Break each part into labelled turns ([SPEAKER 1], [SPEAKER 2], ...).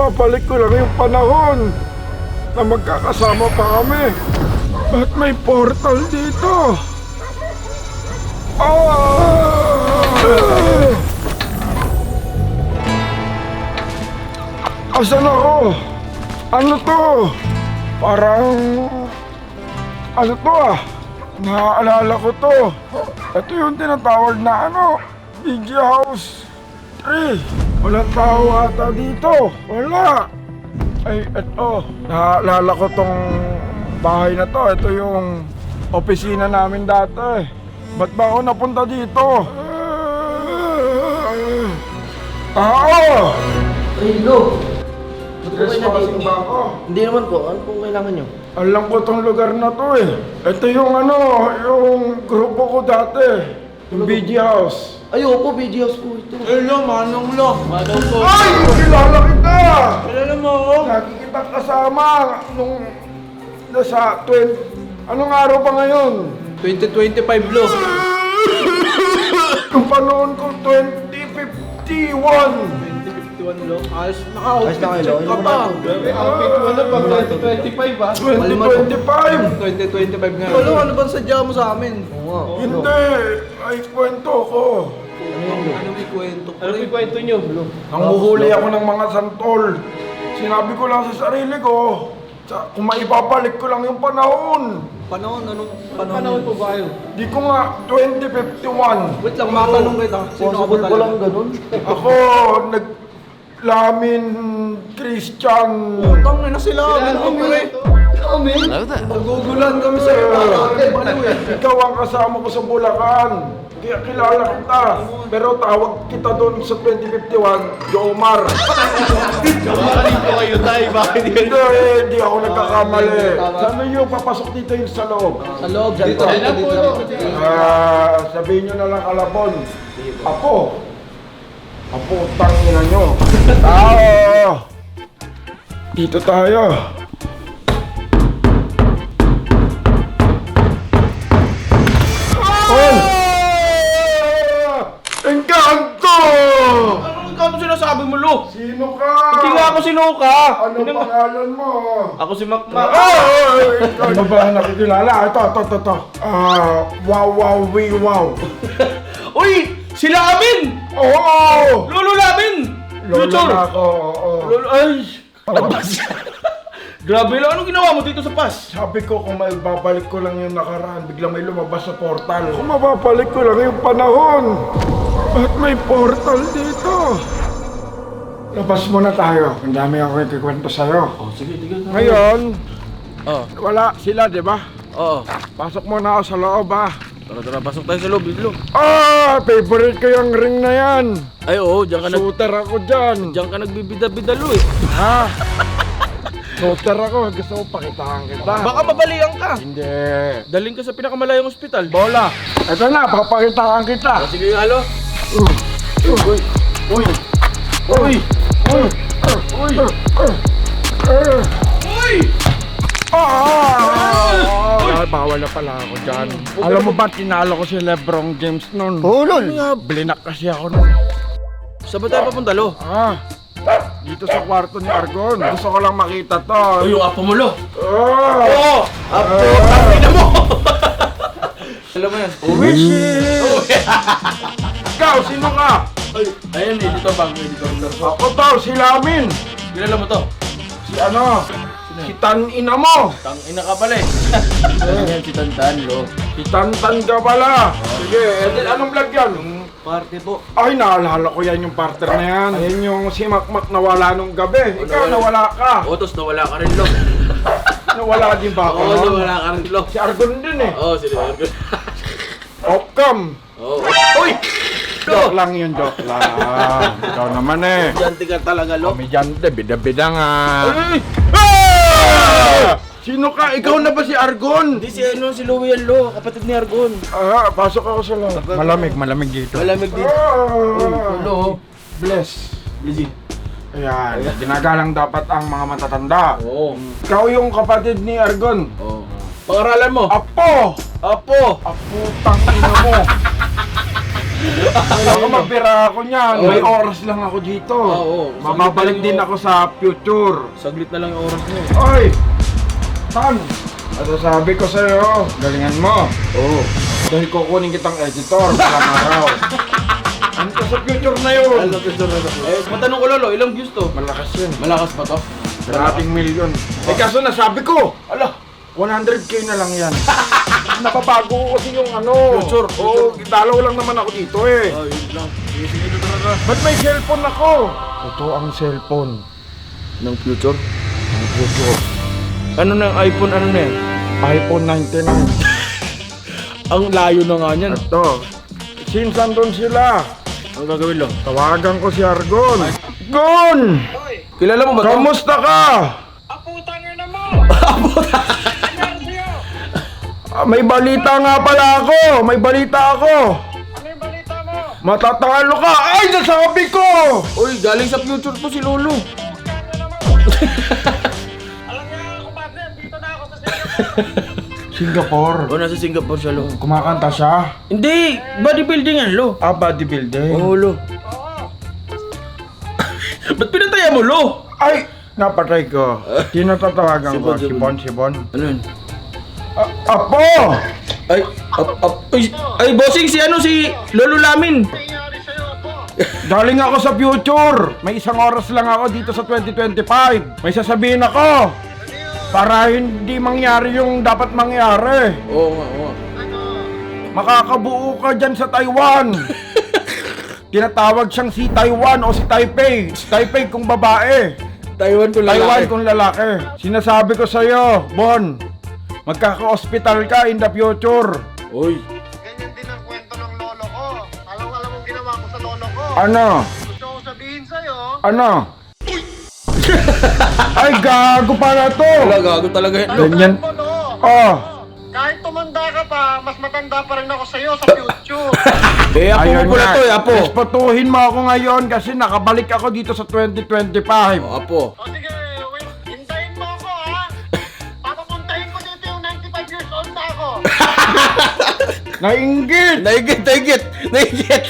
[SPEAKER 1] Mababalik ko lang yung panahon na magkakasama pa kami. Ba't may portal dito? Asan ako? Ano to? Parang... Ano to ah? Naaalala ko to. Ito yung tinatawag na ano? BG House 3. Walang tao ata dito. Wala. Ay, eto. Naalala ko tong bahay na to. Ito yung opisina namin dati. Ba't ba ako napunta dito?
[SPEAKER 2] Hello!
[SPEAKER 1] Trespassing ba ako?
[SPEAKER 2] Hindi naman po. Ano pong kailangan nyo?
[SPEAKER 1] Alam ko tong lugar na to eh. Ito yung ano, yung grupo ko dati. Yung BG House.
[SPEAKER 2] Ay, opo, BG House po ito.
[SPEAKER 3] Hello, Manong Lo. Manong po.
[SPEAKER 1] Ay! Kilala kita!
[SPEAKER 3] Kilala mo ako?
[SPEAKER 1] Lagi kitang kasama nung nasa 20... Anong araw pa ngayon?
[SPEAKER 3] 2025 Lo.
[SPEAKER 1] Yung panahon ko, 2051.
[SPEAKER 3] 2051 Lo. Ayos
[SPEAKER 2] Ayos na kayo, Lo.
[SPEAKER 3] ka pa. Outfit mo na pag 2025 ah.
[SPEAKER 1] 2025.
[SPEAKER 3] 2025 nga. Ano bang sadya mo sa amin?
[SPEAKER 2] Oo nga.
[SPEAKER 1] Hindi. Ay, kwento ko.
[SPEAKER 3] Ano may kwento? Ano may kwento nyo?
[SPEAKER 1] Nanguhuli ako ng mga santol. Sinabi ko lang sa sarili ko, kung maipapalik ko lang yung panahon.
[SPEAKER 3] Panahon? Anong panahon po ba kayo?
[SPEAKER 1] Di ko nga, 2051.
[SPEAKER 3] Wait lang, matanong kita. Sino ka ba
[SPEAKER 2] Possible ko lang
[SPEAKER 3] talaga?
[SPEAKER 2] ganun.
[SPEAKER 1] Ako, naglamin Christian.
[SPEAKER 3] Utang na sila. Ano pre?
[SPEAKER 2] Amen?
[SPEAKER 3] Nagugulan kami sa
[SPEAKER 1] Ikaw ang kasama ko sa Bulacan. Kaya kilala kita. Pero tawag kita doon sa 2051, Jomar.
[SPEAKER 3] Kamali po kayo tayo. Bakit
[SPEAKER 1] Hindi ako nagkakamali. Saan nyo papasok dito yung sa loob?
[SPEAKER 2] Sa loob, dito.
[SPEAKER 1] Sabihin nyo na lang Alabon. Apo. Apo, tangina nyo. Tao! Dito tayo. On! Engkanto!
[SPEAKER 3] Ano sinasabi mo, Lo?
[SPEAKER 1] Sino ka?
[SPEAKER 3] Hindi nga ako sinuka.
[SPEAKER 1] Ano pangalan mo?
[SPEAKER 3] Ako si Makmak.
[SPEAKER 1] Ano ba nakikilala? Ito. Wow, wow.
[SPEAKER 3] Uy! Sila amin!
[SPEAKER 1] Oo!
[SPEAKER 3] Lolo namin!
[SPEAKER 1] Lolo
[SPEAKER 3] Future!
[SPEAKER 1] na ako, oo.
[SPEAKER 3] Lolo, ay! Grabe lang, anong ginawa mo dito sa PAS?
[SPEAKER 1] Sabi ko kung may babalik ko lang yung nakaraan, biglang may lumabas sa portal. Kung mababalik ko lang yung panahon, ba't may portal dito? Labas muna tayo. Ang dami ako ikikwento sa'yo.
[SPEAKER 3] Oh, sige.
[SPEAKER 1] Ngayon,
[SPEAKER 3] Oh,
[SPEAKER 1] wala sila, di ba?
[SPEAKER 3] oo.
[SPEAKER 1] Pasok muna ako sa loob, ah.
[SPEAKER 3] Tara, pasok tayo sa loob, dito.
[SPEAKER 1] Favorite ko yung ring na yan.
[SPEAKER 3] Ay, oo, diyan
[SPEAKER 1] Shooter ako dyan.
[SPEAKER 3] ka nagbibida-bida, Lo eh.
[SPEAKER 1] Ha? Shooter ako. Gusto ko pakitaan kita.
[SPEAKER 3] Baka mabalian ka.
[SPEAKER 1] Hindi.
[SPEAKER 3] Daling ka sa pinakamalayong ospital.
[SPEAKER 1] Bola. Ito na, papakitaan kita.
[SPEAKER 3] Sige, halo.
[SPEAKER 1] Uy! Bawal na pala ako dyan. Alam mo ba, tinalo ko si Lebron James nun.
[SPEAKER 2] Hulol!
[SPEAKER 1] Blinak kasi ako nun.
[SPEAKER 3] Saan ba tayo papunta, Lo?
[SPEAKER 1] Dito sa kwarto ni Argon. Gusto ko lang makita to.
[SPEAKER 3] Yung apo mo, Lo.
[SPEAKER 1] Oh!
[SPEAKER 3] Apo, tangina mo! Alam mo yan?
[SPEAKER 1] Wishes! Ikaw, sino ka?
[SPEAKER 3] Ayun, editor bang, editor.
[SPEAKER 1] Ako to, si Lamin.
[SPEAKER 3] Kilala mo to?
[SPEAKER 1] Si ano? Si Tan-ina mo.
[SPEAKER 3] Tangina ka pala eh. Ano yan, si Tantan, Lo?
[SPEAKER 1] Si Tantan ka pala. Sige, Edel, anong vlog yan?
[SPEAKER 3] Party po.
[SPEAKER 1] Ay, naalala ko yan yung partner na yan. Ayan yung si Makmak nawala nung gabi. Ikaw, nawala ka.
[SPEAKER 3] Otos, nawala ka rin, Lo.
[SPEAKER 1] Nawala din ba ako?
[SPEAKER 3] Oo,
[SPEAKER 1] nun?
[SPEAKER 3] nawala ka rin, Lo.
[SPEAKER 1] Si Argon din eh.
[SPEAKER 3] Oo, si Lo.
[SPEAKER 1] Off-cam.
[SPEAKER 3] Oo. Uy!
[SPEAKER 1] Joke lang yun, joke lang. Ikaw naman eh.
[SPEAKER 3] Diyanti ka talaga, Lo.
[SPEAKER 1] Komedyante, bida-bida nga.
[SPEAKER 3] Ay!
[SPEAKER 1] Sino ka? Ikaw na ba si Argon?
[SPEAKER 3] Hindi si ano, si Louie yan, Lo. Kapatid ni Argon.
[SPEAKER 1] Pasok ako sa loob. Malamig dito.
[SPEAKER 3] Malamig dito. Lo.
[SPEAKER 1] Bless.
[SPEAKER 3] Busy.
[SPEAKER 1] Ayan, ginagalang dapat ang mga matatanda.
[SPEAKER 3] Oo.
[SPEAKER 1] Ikaw yung kapatid ni Argon.
[SPEAKER 3] Oo. Pangaralan mo?
[SPEAKER 1] Apo!
[SPEAKER 3] Apo!
[SPEAKER 1] Apo, tangina mo. Ako mapira ako niyan. May oras lang ako dito.
[SPEAKER 3] Oo.
[SPEAKER 1] Mababalik din ako sa future.
[SPEAKER 3] Saglit na lang yung oras mo.
[SPEAKER 1] Oy! Tan! Ano sabi ko sa'yo? Galingan mo.
[SPEAKER 3] Oo.
[SPEAKER 1] Dahil kukunin kitang editor sa araw. Ano to sa future na yun?
[SPEAKER 3] Alam ko eh, matanong ko lolo, ilang views to?
[SPEAKER 1] Malakas yun.
[SPEAKER 3] Malakas ba to?
[SPEAKER 1] Kalating milyon. Eh kaso nasabi ko,
[SPEAKER 3] Ala!
[SPEAKER 1] 100K na lang yan. Napabago ko kasi yung ano.
[SPEAKER 3] Future.
[SPEAKER 1] Oo, dalaw lang naman ako dito eh.
[SPEAKER 3] Oh, yun lang. Sige na talaga.
[SPEAKER 1] Ba't may cellphone ako? Ito ang cellphone.
[SPEAKER 3] Ng future?
[SPEAKER 1] Ang future.
[SPEAKER 3] Ano na yung iPhone, ano na yan?
[SPEAKER 1] iPhone 99.
[SPEAKER 3] Ang layo na nga niyan.
[SPEAKER 1] Ito. Since andun sila,
[SPEAKER 3] Ang gagawin lo?
[SPEAKER 1] tawagan ko si Argon. Gon!
[SPEAKER 3] Kilala mo ba to?
[SPEAKER 1] Kamusta ka? May balita nga pala ako! May balita ako!
[SPEAKER 4] Ano yung balita mo?
[SPEAKER 1] Matatalo ka! Ay! Nasabi ko!
[SPEAKER 3] Uy, galing sa future to si Lolo.
[SPEAKER 4] Alam niya, kumpadre, dito na ako sa Singapore.
[SPEAKER 1] Singapore.
[SPEAKER 3] O, nasa Singapore siya, Lo.
[SPEAKER 1] Kumakanta siya?
[SPEAKER 3] Hindi! Bodybuilding yan, Lo.
[SPEAKER 1] Ah, bodybuilding.
[SPEAKER 3] Oo, Lo. Ba't pinataya mo, Lo?
[SPEAKER 1] Ay! Napatay ko. Sino tatawagan ko?
[SPEAKER 3] Si
[SPEAKER 1] Si
[SPEAKER 3] Bon.
[SPEAKER 1] Bon?
[SPEAKER 3] Ano yun?
[SPEAKER 1] Apo!
[SPEAKER 3] Ay, ay, bossing, si ano, si Lolo Lamin.
[SPEAKER 4] Nangyari sa'yo, Apo.
[SPEAKER 1] Galing ako sa future. May isang oras lang ako dito sa 2025. May sasabihin ako. Para hindi mangyari yung dapat mangyari.
[SPEAKER 3] Oo nga, oo nga.
[SPEAKER 1] Makakabuo ka dyan sa Taiwan. Tinatawag siyang si Taiwan o si Taipei. Si Taipei kung babae.
[SPEAKER 3] Taiwan ko
[SPEAKER 1] Taiwan kung lalaki. Sinasabi ko sa'yo, Bon, magkaka-hospital ka in the future.
[SPEAKER 3] Uy.
[SPEAKER 4] Ganyan din ang kwento ng lolo ko. Alam mo ginawa ko sa lolo ko.
[SPEAKER 1] Ano?
[SPEAKER 4] Gusto ko sabihin sa'yo,
[SPEAKER 1] Ano? Ay, gago pala to.
[SPEAKER 3] Wala, gago talaga yun, Lo.
[SPEAKER 1] Ganyan.
[SPEAKER 4] mo, no?
[SPEAKER 1] Oh.
[SPEAKER 4] Kahit tumanda ka pa, mas matanda pa rin ako sa'yo sa future.
[SPEAKER 3] Eh, apo mo
[SPEAKER 1] Ayun
[SPEAKER 3] pala
[SPEAKER 1] nga.
[SPEAKER 3] to, eh, apo.
[SPEAKER 1] Respetuhin mo ako ngayon kasi nakabalik ako dito sa 2025.
[SPEAKER 3] Oh, apo.
[SPEAKER 4] O sige, wait, hintayin mo ako, ha? Papapuntahin ko dito yung 95 years old na ako.
[SPEAKER 1] Nainggit!
[SPEAKER 3] Naigit, naigit, naigit.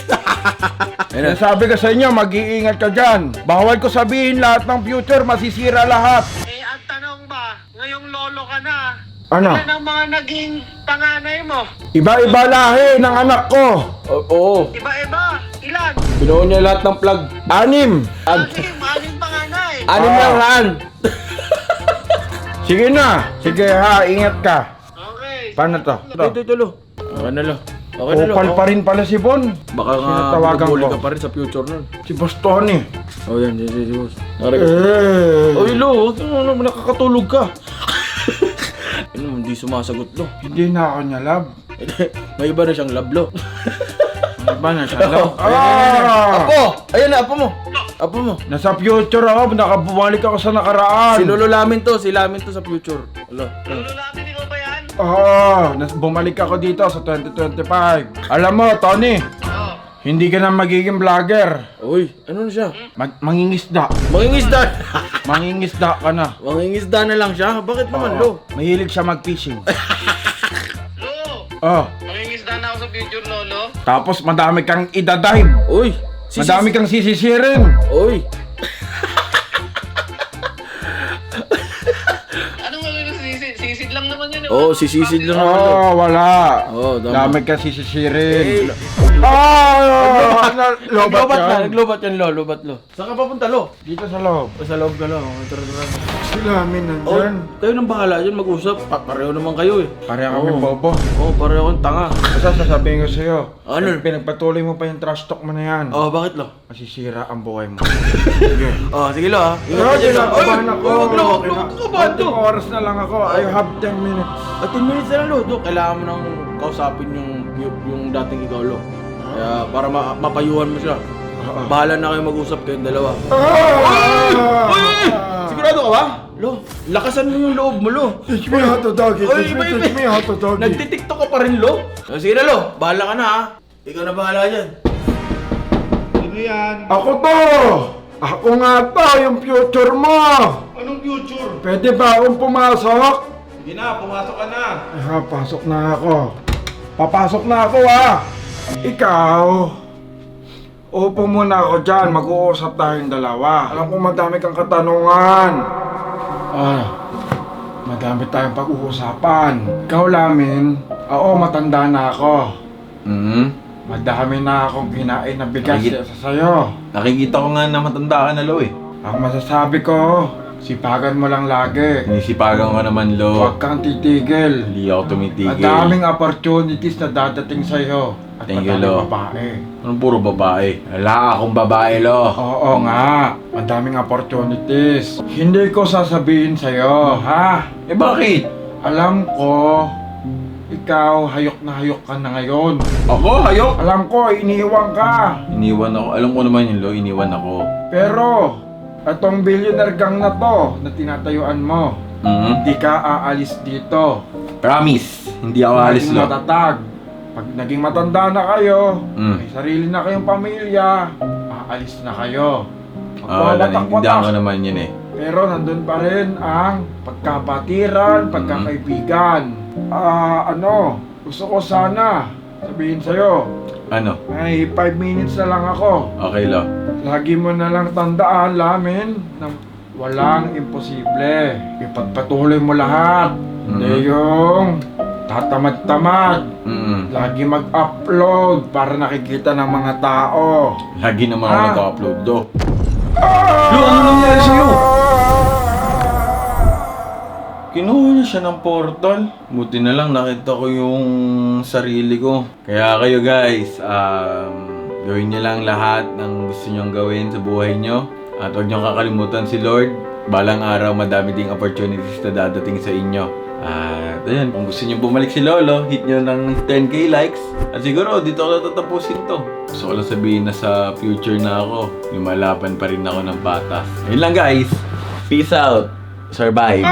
[SPEAKER 3] Ayun na.
[SPEAKER 1] Sabi ko sa inyo, mag-iingat ka dyan. Bawal ko sabihin lahat ng future, masisira lahat.
[SPEAKER 4] Eh, ang tanong ba, ngayong lolo ka na,
[SPEAKER 1] Ano?
[SPEAKER 4] ilan ang mga naging panganay mo?
[SPEAKER 1] Iba-iba lahi ng anak ko.
[SPEAKER 3] Oo.
[SPEAKER 4] Iba-iba, ilan?
[SPEAKER 3] Binuo niya lahat ng plug.
[SPEAKER 1] 6.
[SPEAKER 4] Sige, maling panganay.
[SPEAKER 3] Anim
[SPEAKER 1] Ah.
[SPEAKER 3] lang haan.
[SPEAKER 1] Sige na. Sige ha, ingat ka.
[SPEAKER 4] Okay.
[SPEAKER 1] Paano to?
[SPEAKER 3] Ito, Lo. Okay na, Lo. Okay na, Lo.
[SPEAKER 1] Upal pa rin pala si Bon.
[SPEAKER 3] Baka nga
[SPEAKER 1] Sinatawagan
[SPEAKER 3] binubuli
[SPEAKER 1] ko.
[SPEAKER 3] ka pa rin sa future nun.
[SPEAKER 1] Si Boss Tony.
[SPEAKER 3] Oh, yan, boss. Narinig.
[SPEAKER 1] Eh.
[SPEAKER 3] Oy, Lo, huwag ka naman nakakatulog ka. Ano, hindi sumasagot, Lo.
[SPEAKER 1] Hindi na ako niya love.
[SPEAKER 3] May iba na siyang love, Lo.
[SPEAKER 1] Iba na siya love.
[SPEAKER 3] Apo! Ayan na, apo mo. Apo mo.
[SPEAKER 1] Nasa future ako, nakabumalik ako sa nakaraan.
[SPEAKER 3] Si Lolo Lamin to, si Lamin to sa future. Ala.
[SPEAKER 4] Lolo namin, ikaw ba yan?
[SPEAKER 1] Bumalik ako dito sa 2025. Alam mo, Tony,
[SPEAKER 4] Oo.
[SPEAKER 1] hindi ka na magiging vlogger.
[SPEAKER 3] Uy, ano na siya?
[SPEAKER 1] Mangingisda.
[SPEAKER 3] Mangingisda.
[SPEAKER 1] Mangingisda ka na.
[SPEAKER 3] Mangingisda na lang siya? Bakit naman,
[SPEAKER 1] Oo.
[SPEAKER 3] Lo?
[SPEAKER 1] Mahilig siya mag-fishing.
[SPEAKER 4] Lo,
[SPEAKER 1] Oh,
[SPEAKER 4] mangingisda na ako sa future, lolo.
[SPEAKER 1] tapos madami kang idadive.
[SPEAKER 3] Uy!
[SPEAKER 1] Madami kang sisisirin.
[SPEAKER 3] Uy!
[SPEAKER 4] Anong gagawin sa sisid? Sisid lang naman yun.
[SPEAKER 3] Oh, sisisid lang naman, Lo.
[SPEAKER 1] Oh, wala.
[SPEAKER 3] Oh,
[SPEAKER 1] Dami kang sisisirin.
[SPEAKER 3] Eh,
[SPEAKER 1] Lobat
[SPEAKER 3] Naglobat na,
[SPEAKER 1] yan.
[SPEAKER 3] naglobat yan, Lo. Lobat, Lo. Saan ka papunta, Lo?
[SPEAKER 1] Dito sa loob.
[SPEAKER 3] O, sa loob ka, Lo. Tara, tara.
[SPEAKER 1] Sila amin
[SPEAKER 3] Oh,
[SPEAKER 1] nandyan.
[SPEAKER 3] kayo nang bahala dyan mag-usap. Pareho naman kayo eh.
[SPEAKER 1] Pareha kami
[SPEAKER 3] Oo.
[SPEAKER 1] bobo.
[SPEAKER 3] Oo, pareho akong tanga.
[SPEAKER 1] Basta sasabihin ko sa'yo.
[SPEAKER 3] Ano?
[SPEAKER 1] Pinagpatuloy mo pa yung trash talk mo na yan.
[SPEAKER 3] Oh, bakit, Lo?
[SPEAKER 1] Masisira ang buhay mo. Sige.
[SPEAKER 3] Oh, sige, Lo, ha?
[SPEAKER 1] Pero kinakabahan ako.
[SPEAKER 3] Huwag, Lo. Huwag, Lo. Huwag kakabahan, Lo.
[SPEAKER 1] Konting oras na lang ako. I have 10 minutes.
[SPEAKER 3] At 10 minutes na lang, Lo. Do, kailangan mo nang kausapin yung dating ikaw, Lo. Kaya para mapayuhan mo siya. Bahala na kayo mag-usap kayong dalawa. Uy! Sigurado ka ba? Lo, lakasan mo yung loob mo, Lo.
[SPEAKER 1] Teach me how to doggy.
[SPEAKER 3] Oy,
[SPEAKER 1] Teach me how to doggy.
[SPEAKER 3] Nagtitiktok ka pa rin, Lo. Sige na, Lo. Bahala ka na, ha? Ikaw na bahala dyan.
[SPEAKER 1] Ako to! Ako nga to, yung future mo!
[SPEAKER 3] Anong future?
[SPEAKER 1] Pwede ba akong pumasok?
[SPEAKER 3] Sige na, pumasok ka na.
[SPEAKER 1] Pasok na ako. Papasok na ako ha! Ikaw, upo muna ako dyan, mag-uusap tayong dalawa. Alam ko madami kang katanungan. Madami tayong pag-uusapan. Ikaw Lamin, oo matanda na ako. Madami na akong kinain na bigas sa sayo.
[SPEAKER 5] Nakikita ko nga na matanda ka na, Lo eh.
[SPEAKER 1] Ang masasabi ko, sipagan mo lang lagi.
[SPEAKER 5] Sinisipagan ko naman, Lo.
[SPEAKER 1] Huwag kang titigil.
[SPEAKER 5] Hindi ako tumitigil.
[SPEAKER 1] Ang daming opportunities na dadating sa'yo. At
[SPEAKER 5] Thank you,
[SPEAKER 1] madaming
[SPEAKER 5] Lo.
[SPEAKER 1] babae.
[SPEAKER 5] Anong puro babae? Wala akong babae, Lo.
[SPEAKER 1] Oo nga, ang daming opportunities. Hindi ko sasabihin sa'yo, ha?
[SPEAKER 5] Eh bakit?
[SPEAKER 1] Alam ko, ikaw hayok ka na ngayon.
[SPEAKER 5] Ako, hayok?
[SPEAKER 1] Alam ko, iniwan ka.
[SPEAKER 5] Iniwan ako. Alam ko naman yun, Lo. Iniwan ako.
[SPEAKER 1] Pero, itong billionaire gang na to na tinatayuan mo, hindi ka aalis dito.
[SPEAKER 5] Promise. Hindi ako alis,
[SPEAKER 1] Maging
[SPEAKER 5] Lo.
[SPEAKER 1] matatag. Pag naging matanda na kayo,
[SPEAKER 5] Mm.
[SPEAKER 1] may sarili na kayong pamilya, aalis na kayo.
[SPEAKER 5] Naiintindihan ko
[SPEAKER 1] Magwawatak-watak.
[SPEAKER 5] naman yun eh.
[SPEAKER 1] Pero nandun pa rin ang pagkabatiran, pagkakaibigan. Gusto ko sana sabihin sa'yo,
[SPEAKER 5] Ano?
[SPEAKER 1] may 5 minutes na lang ako.
[SPEAKER 5] Okay, Lo.
[SPEAKER 1] Lagi mo na lang tandaan, Lamin, na walang imposible. Ipagpatuloy mo lahat. Hindi yung tatamad-tamad. Lagi mag-upload para nakikita ng mga tao.
[SPEAKER 5] Lagi naman ako nag-upload, Lo.
[SPEAKER 1] Lo,
[SPEAKER 5] ano nangyari sa'yo? Kinuha niya siya ng portal. Buti na lang nakita ko yung sarili ko. Kaya kayo guys, gawin niyo lang lahat ng gusto niyong gawin sa buhay niyo. At huwag niyong kakalimutan si Lord. Balang araw madami ding opportunities na dadating sa inyo. At ayun, kung gusto niyo bumalik si Lolo, hit niyo ng 10k likes. At siguro dito ko natatapusin to. Gusto ko lang sabihin na sa future na ako, lumalaban pa rin ako ng batas. Ayun lang guys. Peace out. Survive.